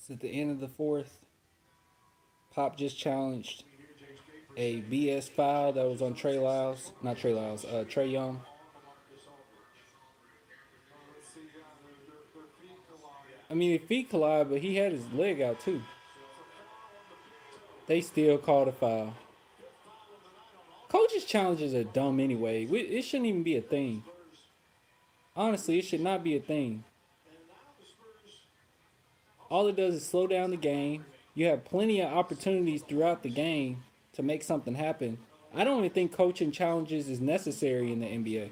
It's at the end of the fourth. Pop just challenged a BS foul that was on Trey Lyles. Not Trey Lyles, Trey Young. I mean, his feet collide, but he had his leg out too. They still called a foul. Coaches' challenges are dumb anyway. It shouldn't even be a thing. Honestly, it should not be a thing. All it does is slow down the game. You have plenty of opportunities throughout the game to make something happen. I don't even think coaching challenges is necessary in the NBA.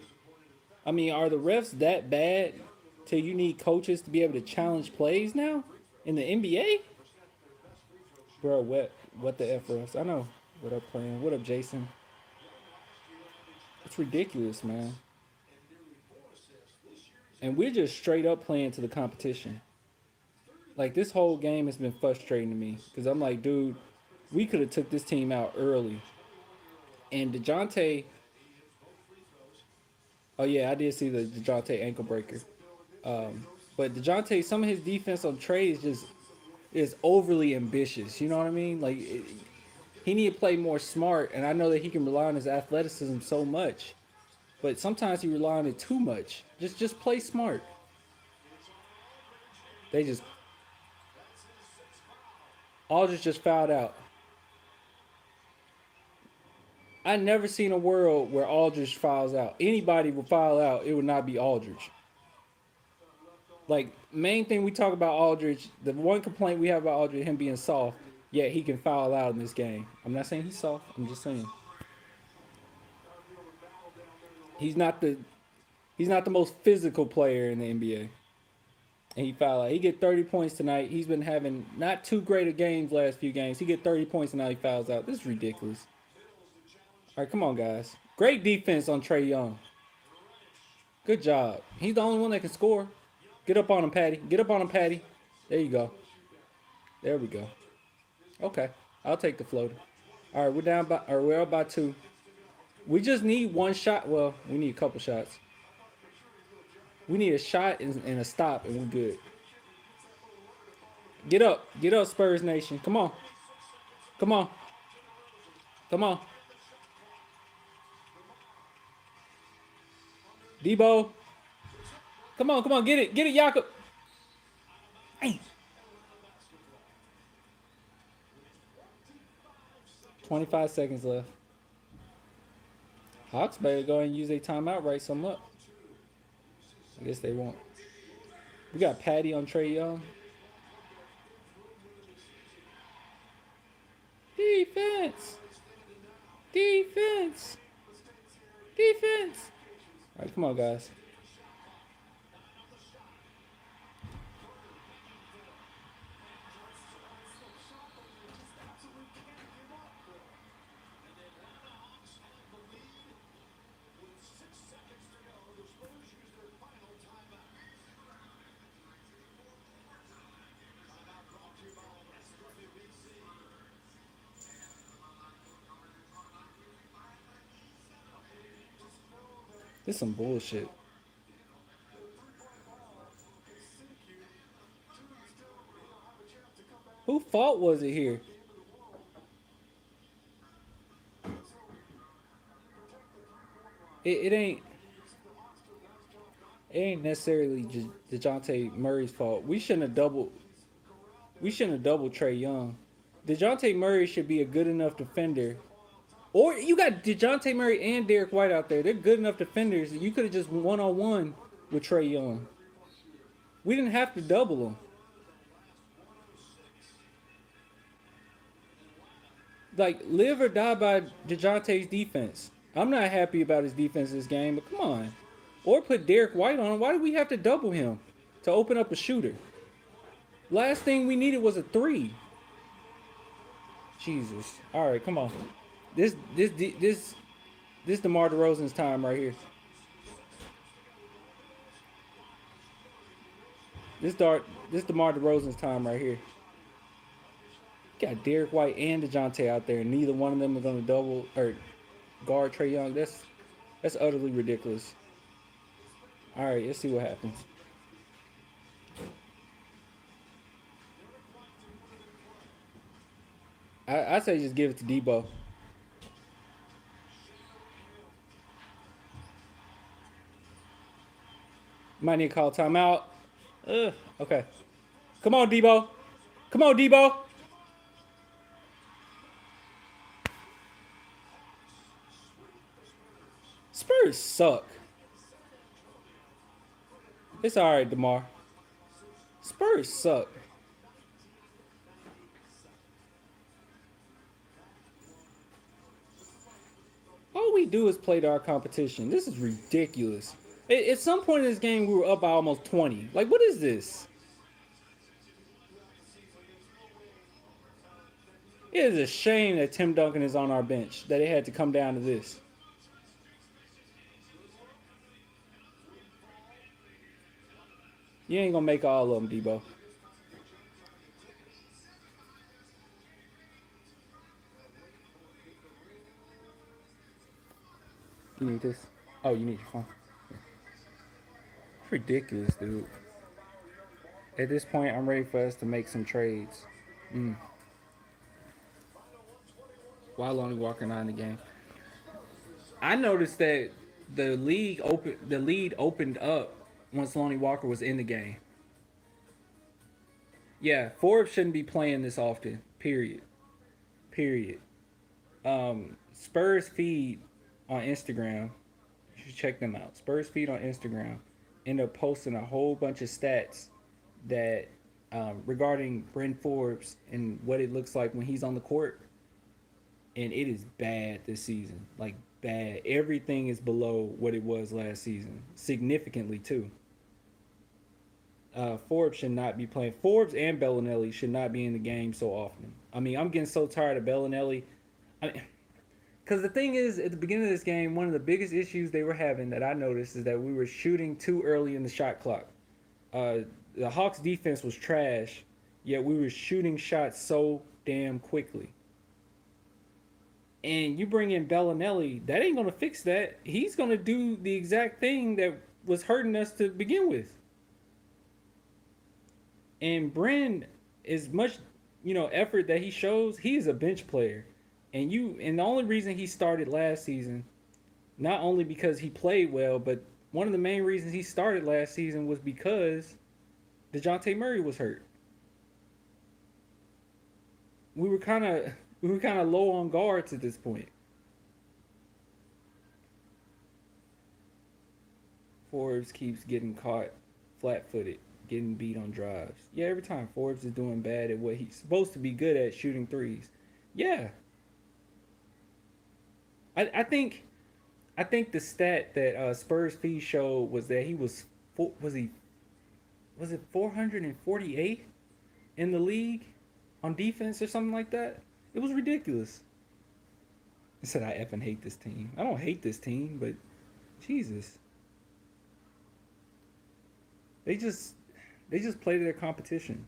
I mean, are the refs that bad till you need coaches to be able to challenge plays now in the NBA? Bro, what the F refs? I know. What up, playing? What up, Jason? It's ridiculous, man. And we're just straight up playing to the competition. Like this whole game has been frustrating to me because I'm like, dude, we could have took this team out early. And Dejounte, oh yeah, I did see the Dejounte ankle breaker. But Dejounte, some of his defense on Trey is overly ambitious. You know what I mean? Like he need to play more smart. And I know that he can rely on his athleticism so much, but sometimes he rely on it too much. Just play smart. They just Aldridge just fouled out. I never seen a world where Aldridge fouls out. Anybody would foul out, it would not be Aldridge. Like main thing we talk about Aldridge, the one complaint we have about Aldridge, him being soft, yet he can foul out in this game. I'm not saying he's soft. I'm just saying he's not the he's not the most physical player in the NBA. And he fouled out. He get 30 points tonight. He's been having not too great of games last few games. He get 30 points and now he fouls out. This is ridiculous. All right, come on, guys. Great defense on Trey Young. Good job. He's the only one that can score. Get up on him, Patty. Get up on him, Patty. There you go. There we go. Okay, I'll take the floater. All right, we're down by, or we're up by two. We just need one shot. Well, we need a couple shots. We need a shot and a stop, and we're good. Get up, Spurs Nation. Come on, come on, come on. Debo, come on, get it, Jakob. Hey. 25 seconds left. Hawks better go and use a timeout, right some up. I guess they won't. We got Patty on Trey Young. Defense. Defense. Defense. All right, come on, guys. This is some bullshit. Who fault was it here? It ain't. It ain't necessarily just Dejounte Murray's fault. We shouldn't have doubled Trey Young. Dejounte Murray should be a good enough defender. Or you got Dejounte Murray and Derek White out there. They're good enough defenders. You could have just one on one with Trey Young. We didn't have to double him. Like live or die by Dejounte's defense. I'm not happy about his defense this game, but come on. Or put Derek White on him. Why do we have to double him to open up a shooter? Last thing we needed was a three. Jesus. All right, come on. This DeMar DeRozan's time right here. This DeMar DeRozan's time right here. Got Derek White and DeJounte out there, and neither one of them are gonna double or guard Trey Young. That's utterly ridiculous. All right, let's see what happens. I say just give it to Debo. Might need to call timeout. Okay. Come on, Debo. Come on, Debo. Spurs suck. It's all right, Demar. Spurs suck. All we do is play to our competition. This is ridiculous. At some point in this game, we were up by almost 20. Like, what is this? It is a shame that Tim Duncan is on our bench, that it had to come down to this. You ain't gonna make all of them, Debo. You need this? Oh, you need your phone. Ridiculous, dude. At this point, I'm ready for us to make some trades. Mm. Why Lonnie Walker not in the game? I noticed that the lead opened up once Lonnie Walker was in the game. Yeah, Forbes shouldn't be playing this often. Period. Period. Spurs feed on Instagram. You should check them out. Spurs feed on Instagram end up posting a whole bunch of stats that regarding Bryn Forbes and what it looks like when he's on the court, and it is bad this season. Like bad. Everything is below what it was last season, significantly too. Forbes should not be playing. Forbes and Bellinelli should not be in the game so often. I mean, I'm getting so tired of Bellinelli. Because the thing is, at the beginning of this game, one of the biggest issues they were having that I noticed is that we were shooting too early in the shot clock. Uh, the Hawks defense was trash, yet we were shooting shots so damn quickly. And you bring in Bellinelli, that ain't gonna fix that. He's gonna do the exact thing that was hurting us to begin with. And Bryn, as much effort that he shows, he's a bench player. And the only reason he started last season, not only because he played well, but one of the main reasons he started last season was because DeJounte Murray was hurt. We were kind of we were kind of low on guards at this point. Forbes keeps getting caught flat-footed, getting beat on drives. Yeah, every time Forbes is doing bad at what he's supposed to be good at, shooting threes. Yeah, I think the stat that Spurs fee showed was that he was it 448 in the league on defense or something like that. It was ridiculous. He said I effing hate this team. I don't hate this team, but Jesus, they just they just play to their competition.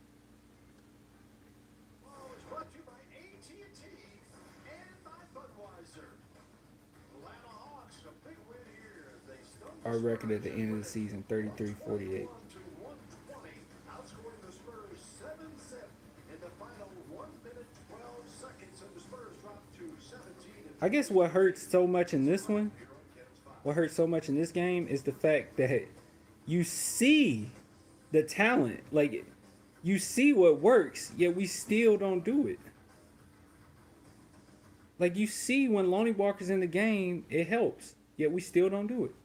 Our record at the end of the season 33-48. I guess what hurts so much in this one, what hurts so much in this game is the fact that you see the talent. Like, you see what works, yet we still don't do it. Like, you see when Lonnie Walker's in the game, it helps, yet we still don't do it.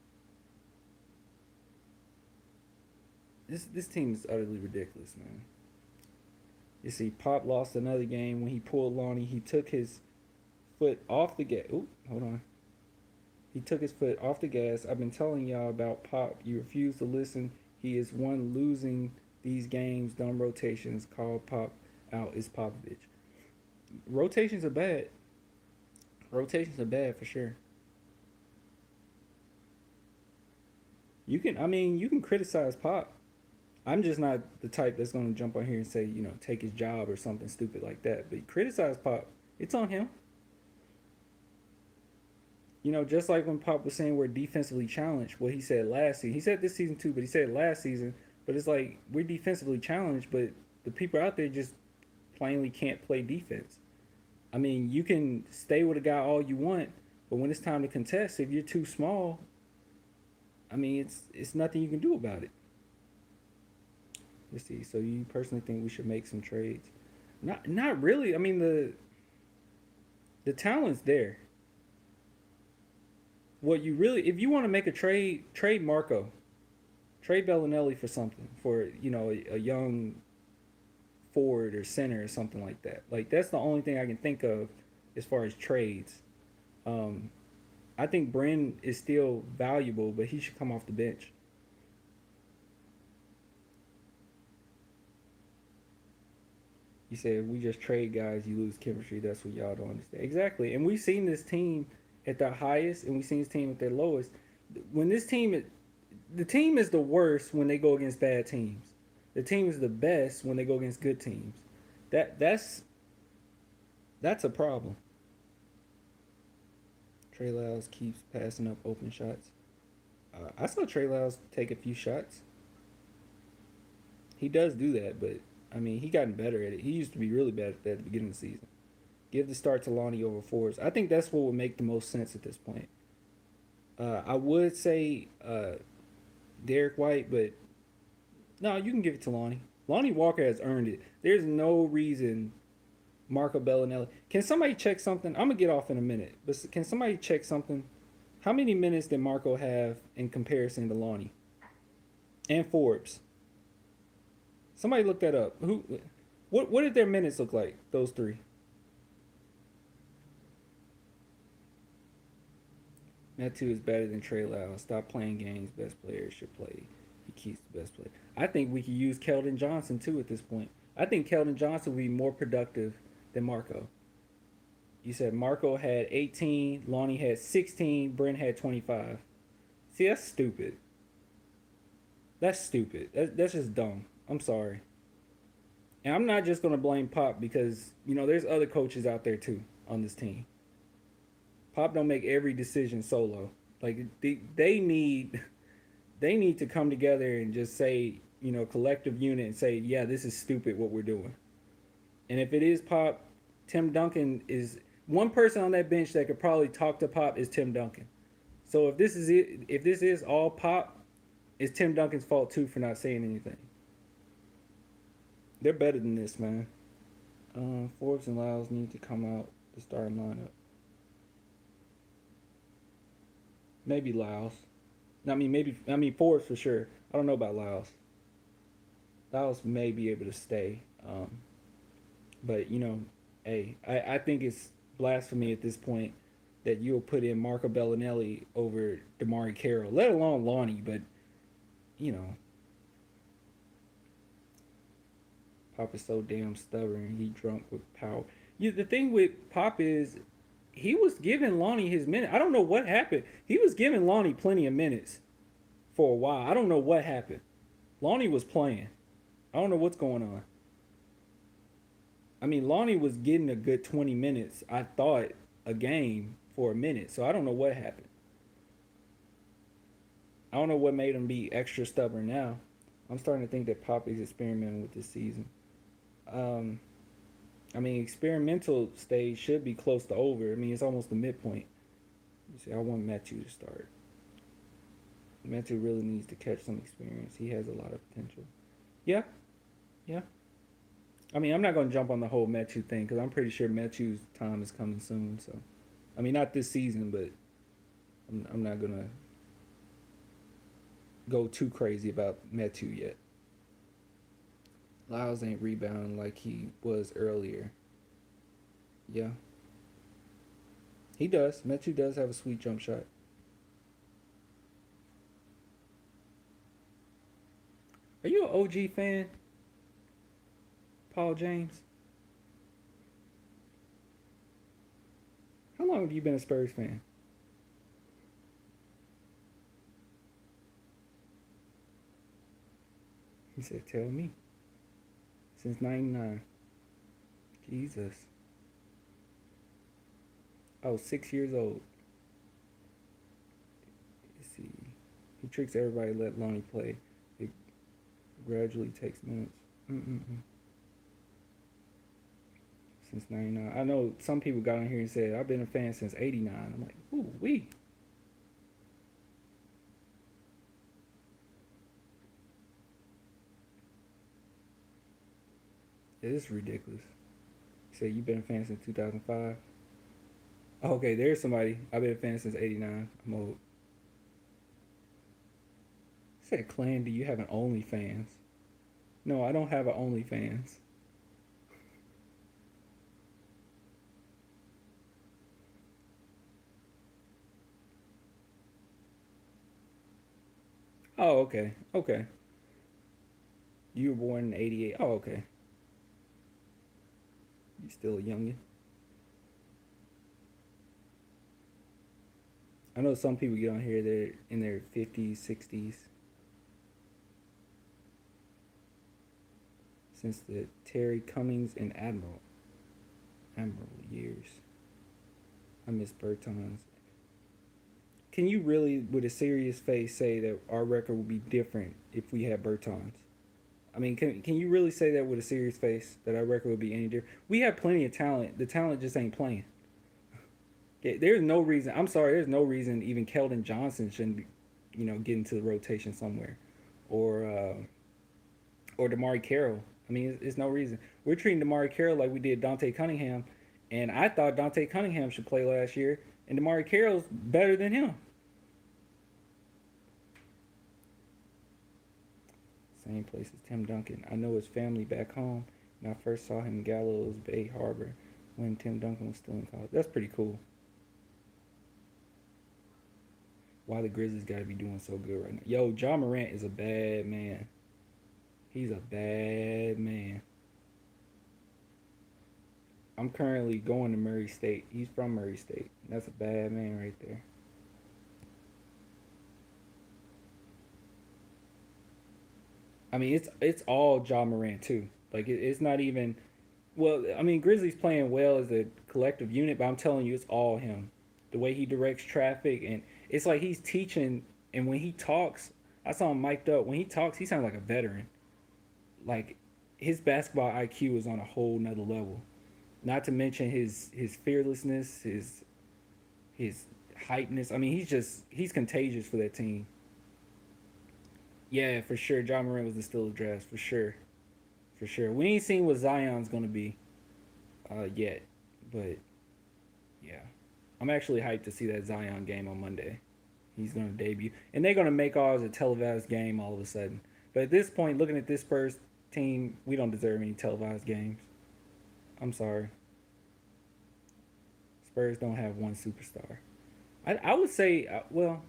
This team is utterly ridiculous, man. You see, Pop lost another game when he pulled Lonnie. He took his foot off the gas. Oop, hold on. He took his foot off the gas. I've been telling y'all about Pop. You refuse to listen. He is one losing these games. Dumb rotations. Call Pop out is Popovich. Rotations are bad. Rotations are bad for sure. You can criticize Pop. I'm just not the type that's going to jump on here and say, take his job or something stupid like that. But criticize Pop. It's on him. Just like when Pop was saying we're defensively challenged, what he said last season. He said this season too, but he said last season. But it's like we're defensively challenged, but the people out there just plainly can't play defense. I mean, you can stay with a guy all you want, but when it's time to contest, if you're too small, I mean, it's nothing you can do about it. Let's see. So you personally think we should make some trades? Not really. I mean, the talent's there. What you really, if you want to make a trade, trade Marco, trade Bellinelli for something, for a young forward or center or something like that. Like that's the only thing I can think of as far as trades. Um, I think Bryn is still valuable, but he should come off the bench. You say if we just trade guys, you lose chemistry. That's what y'all don't understand. Exactly. And we've seen this team at their highest, and we've seen this team at their lowest. When this team, the team is the worst when they go against bad teams. The team is the best when they go against good teams. That's a problem. Trey Lyles keeps passing up open shots. I saw Trey Lyles take a few shots. He does do that, but I mean, he gotten better at it. He used to be really bad at that at the beginning of the season. Give the start to Lonnie over Forbes. I think that's what would make the most sense at this point. I would say Derek White, but no, you can give it to Lonnie. Lonnie Walker has earned it. There's no reason Marco Bellinelli. Can somebody check something? I'm gonna get off in a minute, but can somebody check something? How many minutes did Marco have in comparison to Lonnie and Forbes? Somebody look that up. What did their minutes look like? Those three. Metu is better than Trey Lyles. Stop playing games. Best player should play. He keeps the best player. I think we could use Keldon Johnson too at this point. I think Keldon Johnson would be more productive than Marco. You said Marco had 18, Lonnie had 16, Brent had 25. See, that's stupid. That's stupid. That's just dumb. I'm sorry. And I'm not just going to blame Pop because, there's other coaches out there too on this team. Pop don't make every decision solo. Like they need to come together and just say, collective unit and say, yeah, this is stupid what we're doing. And if it is Pop, Tim Duncan is one person on that bench that could probably talk to Pop is Tim Duncan. So if this is it, if this is all Pop, it's Tim Duncan's fault too for not saying anything. They're better than this, man. Forbes and Lyles need to come out the starting lineup. Maybe Lyles. I mean Forbes for sure. I don't know about Lyles. Lyles may be able to stay. But hey, I think it's blasphemy at this point that you'll put in Marco Bellinelli over Damari Carroll, let alone Lonnie. But you know, Pop is so damn stubborn. He drunk with power. The thing with Pop is he was giving Lonnie his minute. I don't know what happened. He was giving Lonnie plenty of minutes for a while. I don't know what happened. Lonnie was playing. I don't know what's going on. I mean, Lonnie was getting a good 20 minutes, I thought, a game for a minute. So I don't know what happened. I don't know what made him be extra stubborn now. I'm starting to think that Pop is experimenting with this season. Um, I mean, experimental stage should be close to over. I mean, it's almost the midpoint. You see, I want Matthew to start. Matthew really needs to catch some experience. He has a lot of potential. Yeah, yeah. I mean, I'm not going to jump on the whole Matthew thing because I'm pretty sure Matthew's time is coming soon. So, I mean, not this season, but I'm not going to go too crazy about Matthew yet. Lyles ain't rebounding like he was earlier. Yeah, he does. Matthew does have a sweet jump shot. Are you an OG fan, Paul James? How long have you been a Spurs fan? He said, "Tell me." Since '99. Jesus. I was 6 years old. Let's see. He tricks everybody to let Lonnie play. It gradually takes minutes. Mm-mm-mm. since '99. I know some people got on here and said I've been a fan since '89. I'm like, ooh wee. It is ridiculous. You say you've been a fan since 2005. Oh, okay, there's somebody. I've been a fan since '89. I'm old. Said, Clan, do you have an OnlyFans? No, I don't have an OnlyFans. Oh, okay, okay. You were born in '88. Oh, okay. You still a youngin. I know some people get on here. They're in their 50s, 60s. Since the Terry Cummings and Admiral years. I miss Bertans. Can you really, with a serious face, say that our record would be different if we had Bertans? I mean, can you really say that with a serious face that our record would be any different? We have plenty of talent. The talent just ain't playing. There's no reason. I'm sorry. There's no reason even Keldon Johnson shouldn't be, get into the rotation somewhere, or Damari Carroll. I mean, it's no reason. We're treating Damari Carroll like we did Dante Cunningham, and I thought Dante Cunningham should play last year, and Damari Carroll's better than him. Same place as Tim Duncan. I know his family back home, and I first saw him in Gallows Bay Harbor when Tim Duncan was still in college. That's pretty cool. Why the Grizzlies got to be doing so good right now? Yo, John Morant is a bad man. He's a bad man. I'm currently going to Murray State. He's from Murray State. That's a bad man right there. I mean, it's all John Morant too. Like it's not even. Well, I mean, Grizzlies playing well as a collective unit, but I'm telling you, it's all him. The way he directs traffic, and it's like he's teaching. And when he talks, I saw him mic'd up. When he talks, he sounds like a veteran. Like his basketball IQ is on a whole nother level. Not to mention his fearlessness, his hypeness. I mean, he's contagious for that team. Yeah, for sure. John Morant was the steal of draft for sure, for sure. We ain't seen what Zion's gonna be yet, but yeah, I'm actually hyped to see that Zion game on Monday. He's gonna debut, and they're gonna make ours a televised game all of a sudden. But at this point, looking at this Spurs team, we don't deserve any televised games. I'm sorry. Spurs don't have one superstar. I would say, well,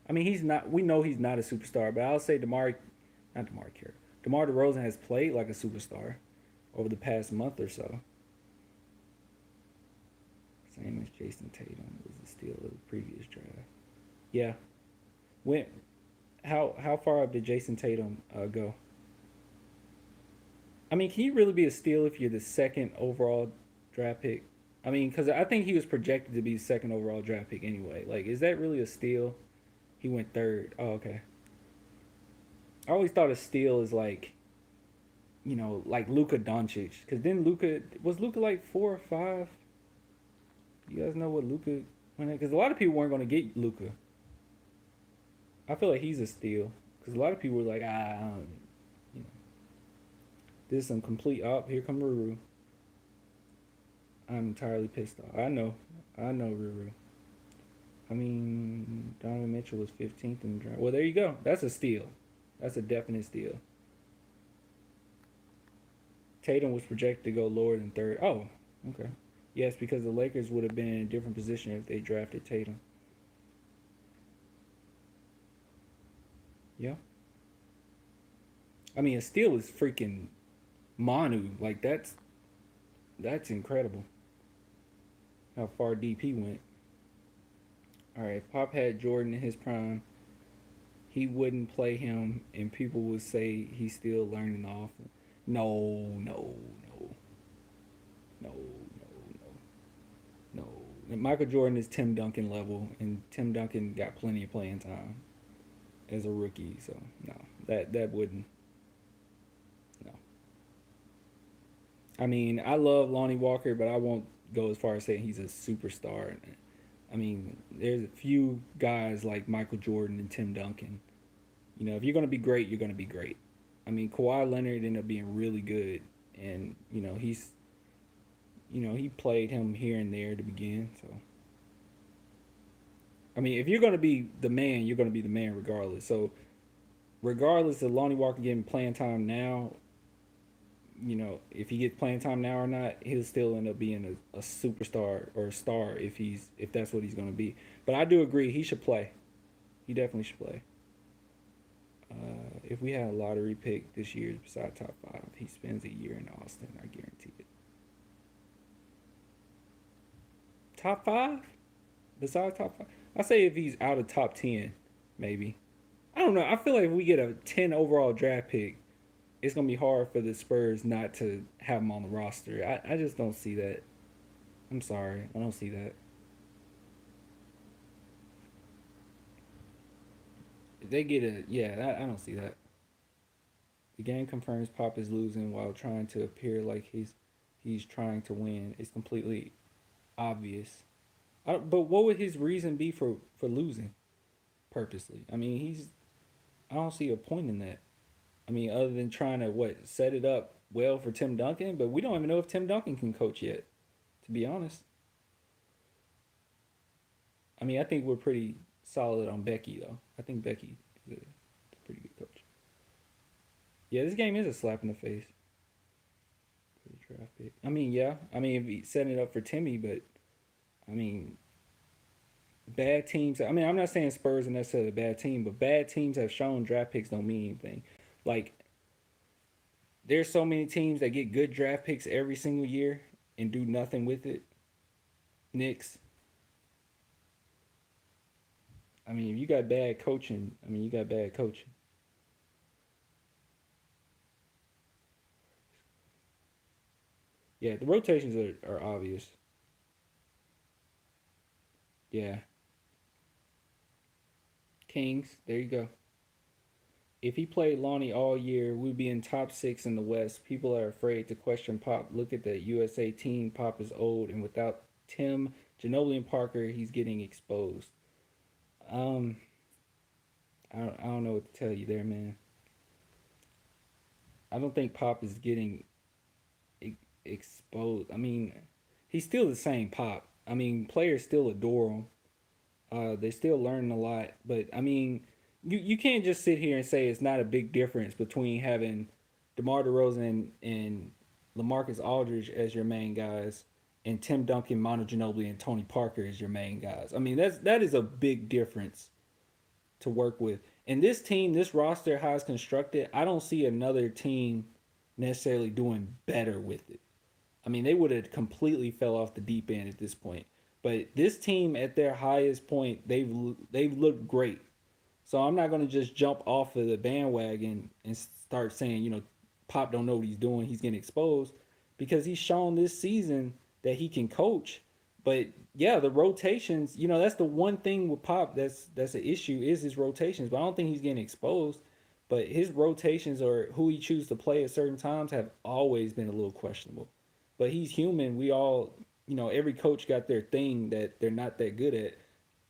I mean, he's not. We know he's not a superstar, but I'll say not Demar Carroll. DeMar DeRozan has played like a superstar over the past month or so. Same as Jason Tatum was the steal of the previous draft. Yeah. When how far up did Jason Tatum go? I mean, can you really be a steal if you're the second overall draft pick? I mean, because I think he was projected to be the second overall draft pick anyway. Like, is that really a steal? He went third. Oh, okay. I always thought a steal is like, like Luka Doncic. Because then Luka like 4 or 5? You guys know what Luka went? Because a lot of people weren't going to get Luka. I feel like he's a steal. Because a lot of people were like, you know, this is some complete up. Here come Ruru. I'm entirely pissed off. I know Ruru. I mean, Donovan Mitchell was 15th in the draft. Well, there you go. That's a steal. That's a definite steal. Tatum was projected to go lower than third. Oh, okay. Yes, because the Lakers would have been in a different position if they drafted Tatum. Yeah. I mean, a steal is freaking Manu. Like that's incredible. How far DP went. All right, if Pop had Jordan in his prime, he wouldn't play him, and people would say he's still learning off. No, no, no, no, no, no, no. Michael Jordan is Tim Duncan level, and Tim Duncan got plenty of playing time as a rookie. So no, that wouldn't. No, I mean, I love Lonnie Walker, but I won't go as far as saying he's a superstar. I mean, there's a few guys like Michael Jordan and Tim Duncan. You know, if you're going to be great, you're going to be great. I mean, Kawhi Leonard ended up being really good, and he played him here and there to begin. So, I mean, if you're going to be the man, you're going to be the man regardless. So, regardless of Lonnie Walker getting playing time now, if he gets playing time now or not, he'll still end up being a superstar or a star if that's what he's going to be. But I do agree he should play. He definitely should play. If we had a lottery pick this year beside top five, he spends a year in Austin. I guarantee it. Top five? Besides top five? I say if he's out of top 10, maybe. I don't know. I feel like if we get a 10 overall draft pick, it's gonna be hard for the Spurs not to have him on the roster. I just don't see that. I'm sorry, I don't see that. If they get a yeah, I don't see that. The game confirms Pop is losing while trying to appear like he's trying to win. It's completely obvious. But what would his reason be for losing purposely? I mean, I don't see a point in that. I mean, other than trying to set it up well for Tim Duncan, but we don't even know if Tim Duncan can coach yet. To be honest, I mean, I think we're pretty solid on Becky though. I think Becky is a pretty good coach. Yeah, this game is a slap in the face for the draft pick. I mean, yeah, I mean, if he's setting it up for Timmy, but I mean, bad teams. I mean, I'm not saying Spurs are necessarily a bad team, but bad teams have shown draft picks don't mean anything. Like, there's so many teams that get good draft picks every single year and do nothing with it. Knicks. I mean, if you got bad coaching, I mean, you got bad coaching. Yeah, the rotations are obvious. Yeah, Kings. There you go. If he played Lonnie all year, we'd be in top six in the West. People are afraid to question Pop. Look at the USA team. Pop is old, and without Tim, Ginobili, and Parker, he's getting exposed. Um, I don't know what to tell you there, man. I don't think Pop is getting exposed. I mean, he's still the same Pop. I mean, players still adore him. They're still learning a lot, but I mean, you can't just sit here and say it's not a big difference between having DeMar DeRozan and LaMarcus Aldridge as your main guys and Tim Duncan, Manu Ginobili, and Tony Parker as your main guys. I mean, that is a big difference to work with. And this team, this roster, how it's constructed, I don't see another team necessarily doing better with it. I mean, they would have completely fell off the deep end at this point. But this team at their highest point, they've looked great. So I'm not going to just jump off of the bandwagon and start saying, Pop don't know what he's doing. He's getting exposed because he's shown this season that he can coach. But yeah, the rotations, that's the one thing with Pop that's an issue is his rotations. But I don't think he's getting exposed. But his rotations or who he chooses to play at certain times have always been a little questionable. But he's human. We all, every coach got their thing that they're not that good at.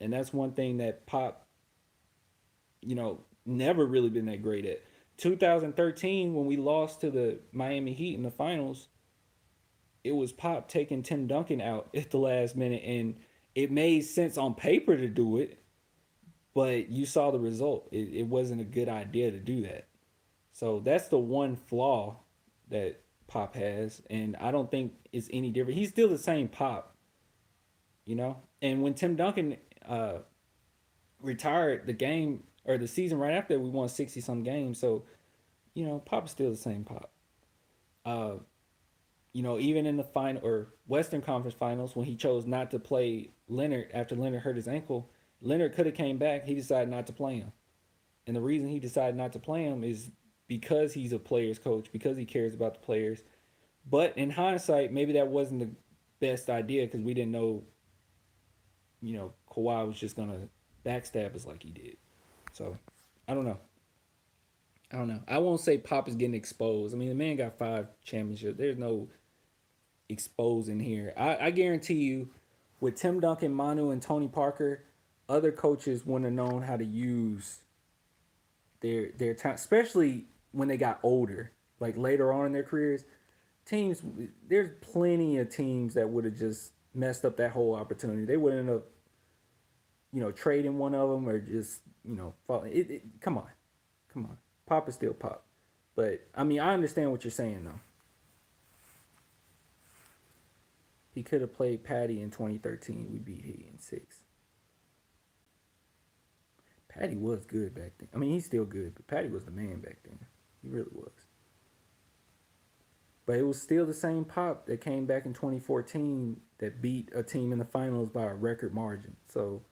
And that's one thing that Pop, never really been that great at. 2013, when we lost to the Miami Heat in the finals, it was Pop taking Tim Duncan out at the last minute. And it made sense on paper to do it, but you saw the result. It wasn't a good idea to do that. So that's the one flaw that Pop has, and I don't think it's any different. He's still the same Pop, And when Tim Duncan retired, the game or the season right after, we won 60 some games. So Pop's still the same Pop. Uh, even in the final or Western Conference Finals, when he chose not to play Leonard after Leonard hurt his ankle, Leonard could have came back. He decided not to play him. And the reason he decided not to play him is because he's a player's coach, because he cares about the players. But in hindsight, maybe that wasn't the best idea because we didn't know, Kawhi was just gonna backstab us like he did. So I don't know. I don't know. I won't say Pop is getting exposed. I mean, the man got 5 championships. There's no exposing here. I guarantee you, with Tim Duncan, Manu, and Tony Parker, other coaches wouldn't have known how to use their time, especially when they got older, like later on in their careers. Teams, there's plenty of teams that would have just messed up that whole opportunity. They would end up, trading one of them or just, falling. Come on, come on, pop is still pop. But I mean, I understand what you're saying though. He could have played Patty in 2013. We beat Heat in six. Patty was good back then. I mean, he's still good, but Patty was the man back then. He really was. But it was still the same pop that came back in 2014 that beat a team in the finals by a record margin. So,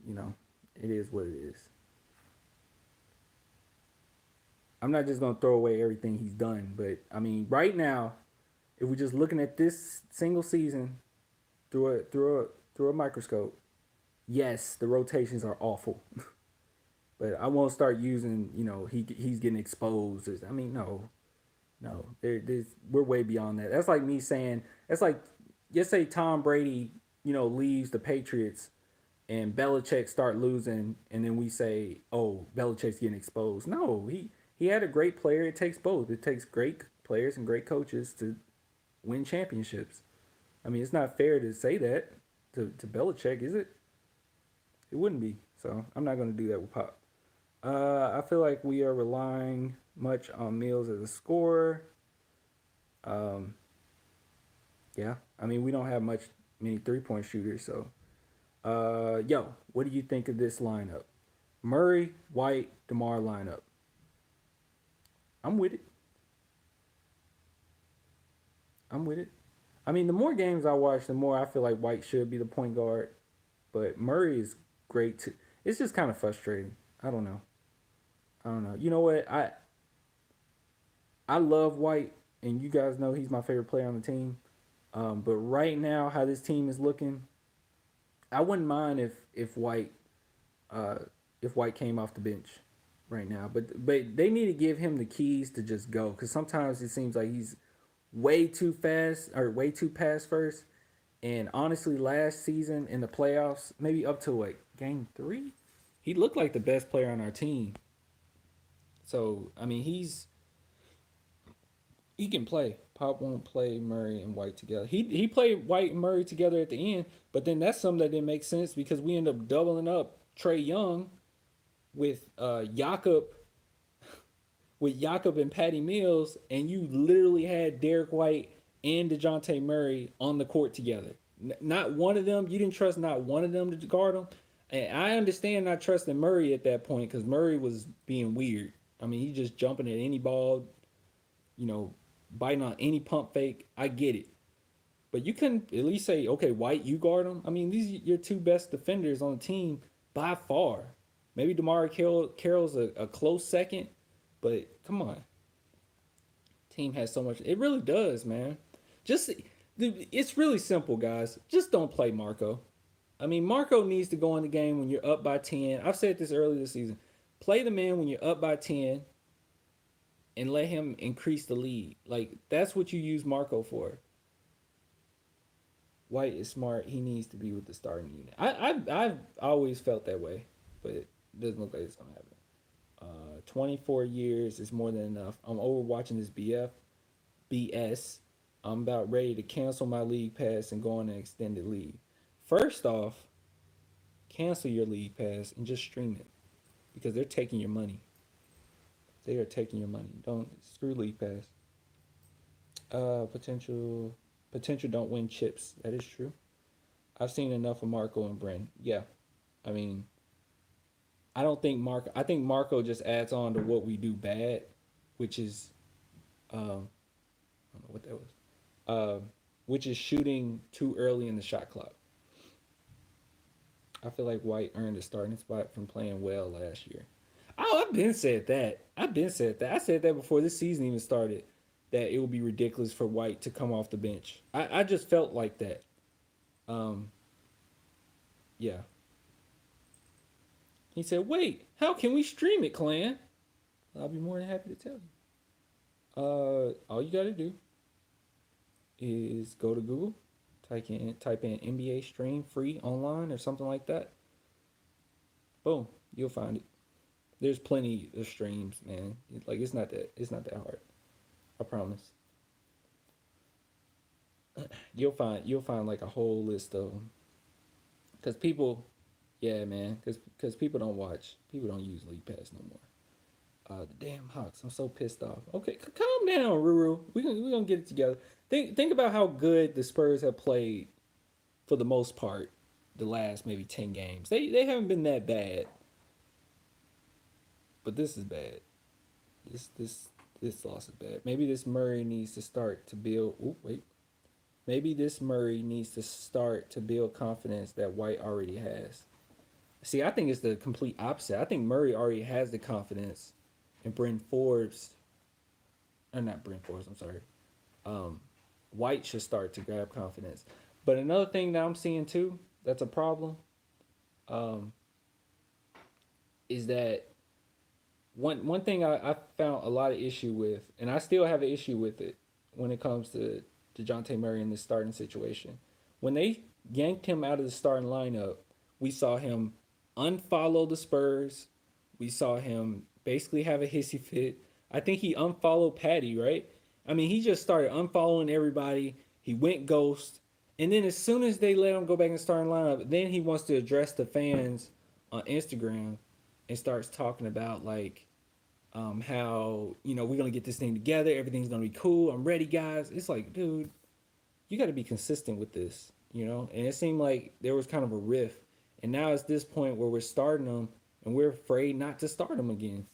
you know, it is what it is. I'm not just gonna throw away everything he's done, but I mean, right now, if we're just looking at this single season through a microscope, yes, the rotations are awful. But I won't start using, he's getting exposed. I mean, no, no, we're way beyond that. That's like me saying, that's like, just say Tom Brady, leaves the Patriots and Belichick start losing, and then we say, oh, Belichick's getting exposed. No, he had a great player. It takes both. It takes great players and great coaches to win championships. I mean, it's not fair to say that to Belichick, is it? It wouldn't be. So I'm not going to do that with Pop. I feel like we are relying much on Mills as a scorer. Um, yeah, I mean, we don't have many 3-point shooters. So, yo, what do you think of this lineup? Murray, White, DeMar lineup. I'm with it. I'm with it. I mean, the more games I watch, the more I feel like White should be the point guard. But Murray is great too. It's just kind of frustrating. I don't know. I don't know. You know what? I love White, and you guys know he's my favorite player on the team. But right now, how this team is looking, I wouldn't mind uh, if White came off the bench right now. But they need to give him the keys to just go, because sometimes it seems like he's way too fast or way too pass first. And honestly, last season in the playoffs, maybe up to like game three, he looked like the best player on our team. So I mean, he can play. Pop won't play Murray and White together. He played White and Murray together at the end, but then that's something that didn't make sense because we end up doubling up Trey Young with Jakob and Patty Mills, and you literally had Derek White and DeJounte Murray on the court together. Not one of them, you didn't trust not one of them to guard them. And I understand not trusting Murray at that point because Murray was being weird. I mean, he just jumping at any ball, you know, biting on any pump fake. I get it. But you couldn't at least say, okay, White, you guard him. I mean, these are your two best defenders on the team by far. Maybe Carroll's a close second, but come on. Team has so much. It really does, man. Just it's really simple, guys. Just don't play Marco. I mean, Marco needs to go in the game when you're up by 10. I've said this earlier this season. Play the man when you're up by 10 and let him increase the lead. Like, that's what you use Marco for. White is smart. He needs to be with the starting unit. I've always felt that way, but it doesn't look like it's going to happen. 24 years is more than enough. I'm over watching this BS. I'm about ready to cancel my league pass and go on an extended league. First off, cancel your league pass and just stream it because they're taking your money. They are taking your money. Don't screw league pass. Potential don't win chips. That is true. I've seen enough of Marco and Bren. Yeah, I mean, I don't think Marco. I think Marco just adds on to what we do bad, which is, I don't know what that was, which is shooting too early in the shot clock. I feel like White earned a starting spot from playing well last year. Oh, I've been said that. I've been said that. I said that before this season even started. That it would be ridiculous for White to come off the bench. I just felt like that. Um, yeah. He said, "Wait, how can we stream it, Clan?" I'll be more than happy to tell you. All you got to do is go to Google, type in NBA stream free online or something like that. Boom, you'll find it. There's plenty of streams, man. Like it's not that hard. I promise. You'll find like a whole list of them. Cause people, yeah, man. Cause people don't watch. People don't use League Pass no more. The damn Hawks. I'm so pissed off. Okay, calm down, Ruru. We gonna get it together. Think about how good the Spurs have played for the most part. The last maybe 10 games. They haven't been that bad, but this is bad. This loss is bad. Maybe this Murray needs to start to build. Oh wait. Maybe this Murray needs to start to build confidence that White already has. See, I think it's the complete opposite. I think Murray already has the confidence, and Bryn Forbes, or not Bryn Forbes. I'm sorry. Um, White should start to grab confidence. But another thing that I'm seeing too, that's a problem, um, is that one thing I found a lot of issue with, and I still have an issue with it when it comes to DeJounte Murray in this starting situation. When they yanked him out of the starting lineup, we saw him unfollow the Spurs. We saw him basically have a hissy fit. I think he unfollowed Patty, right? I mean, he just started unfollowing everybody. He went ghost. And then as soon as they let him go back in the starting lineup, then he wants to address the fans on Instagram and starts talking about like how we're gonna get this thing together. Everything's gonna be cool. I'm ready, guys. It's like, dude, you got to be consistent with this, And it seemed like there was kind of a riff, and now it's this point where we're starting them, and we're afraid not to start them again.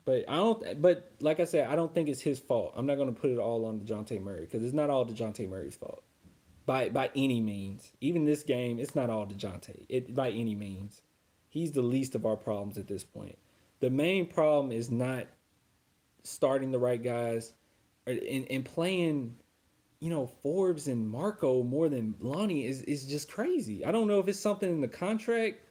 But I don't. But like I said, I don't think it's his fault. I'm not gonna put it all on Dejounte Murray because it's not all Dejounte Murray's fault by any means. Even this game, it's not all Dejounte. It by any means. He's the least of our problems at this point. The main problem is not starting the right guys and playing Forbes and Marco more than Lonnie is just crazy. I don't know if it's something in the contract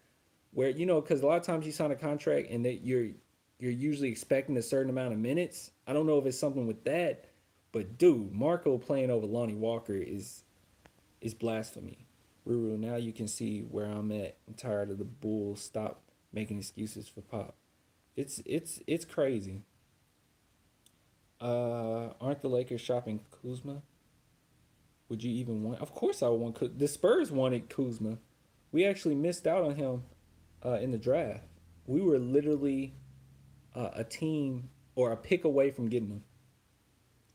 where because a lot of times you sign a contract and that you're usually expecting a certain amount of minutes. I don't know if it's something with that, but dude, Marco playing over Lonnie Walker is blasphemy. Ruru, now you can see where I'm at. I'm tired of the Bulls. Stop making excuses for Pop. It's crazy. Aren't the Lakers shopping Kuzma? Would you even want? Of course, I would want. The Spurs wanted Kuzma. We actually missed out on him in the draft. We were literally a team or a pick away from getting him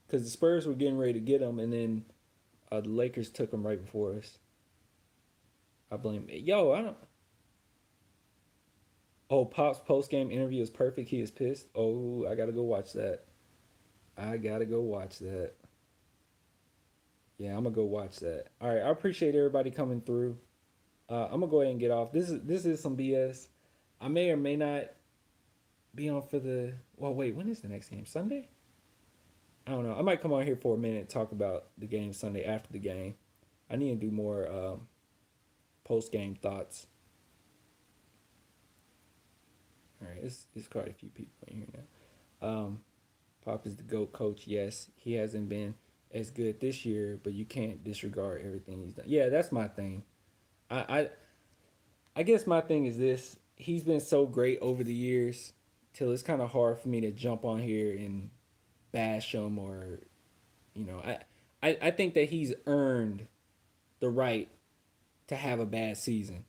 because the Spurs were getting ready to get him, and then the Lakers took him right before us. I blame. Yo, I don't. Oh, Pop's post game interview is perfect. He is pissed. Oh, I gotta go watch that. I gotta go watch that. Yeah, I'm gonna go watch that. All right, I appreciate everybody coming through. I'm gonna go ahead and get off. This is some BS. I may or may not be on for the. Well, wait, when is the next game? Sunday? I don't know. I might come on here for a minute and talk about the game Sunday after the game. I need to do more post game thoughts. All right, it's quite a few people in here now. Pop is the GOAT coach. Yes, he hasn't been as good this year, but you can't disregard everything he's done. Yeah, that's my thing. I I, I guess my thing is this. He's been so great over the years till it's kind of hard for me to jump on here and bash him or you know, I think that he's earned the right to have a bad season.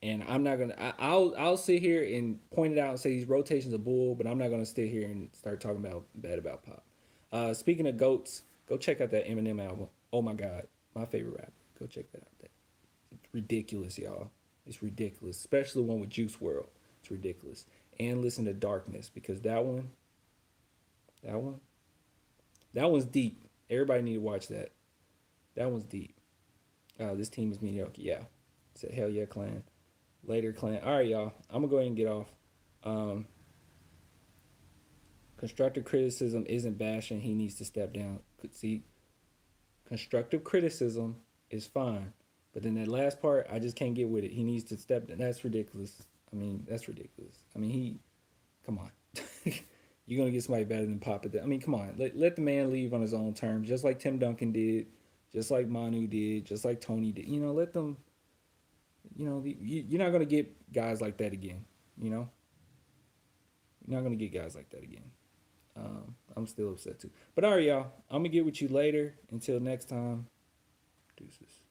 And I'm not gonna. I'll sit here and point it out and say these rotations are bull, but I'm not gonna sit here and start talking about bad about Pop. Speaking of goats, go check out that Eminem album. Oh my God, my favorite rapper. Go check that out. It's ridiculous, y'all. It's ridiculous, especially the one with Juice World. It's ridiculous. And listen to Darkness because that one, that one's deep. Everybody need to watch that. That one's deep. This team is mediocre. Yeah, it's a hell yeah clan. Later clan. All right, y'all. I'm gonna go ahead and get off. Um, constructive criticism isn't bashing. He needs to step down. See, constructive criticism is fine, but then that last part, I just can't get with it. He needs to step down. That's ridiculous. I mean, that's ridiculous. I mean, come on. you're gonna get somebody better than Papa. I mean, come on, let the man leave on his own terms, just like Tim Duncan did, just like Manu did, just like Tony did. Let them. You're not gonna get guys like that again. You know, you're not gonna get guys like that again. I'm still upset too. But all right, y'all. I'm gonna get with you later. Until next time, deuces.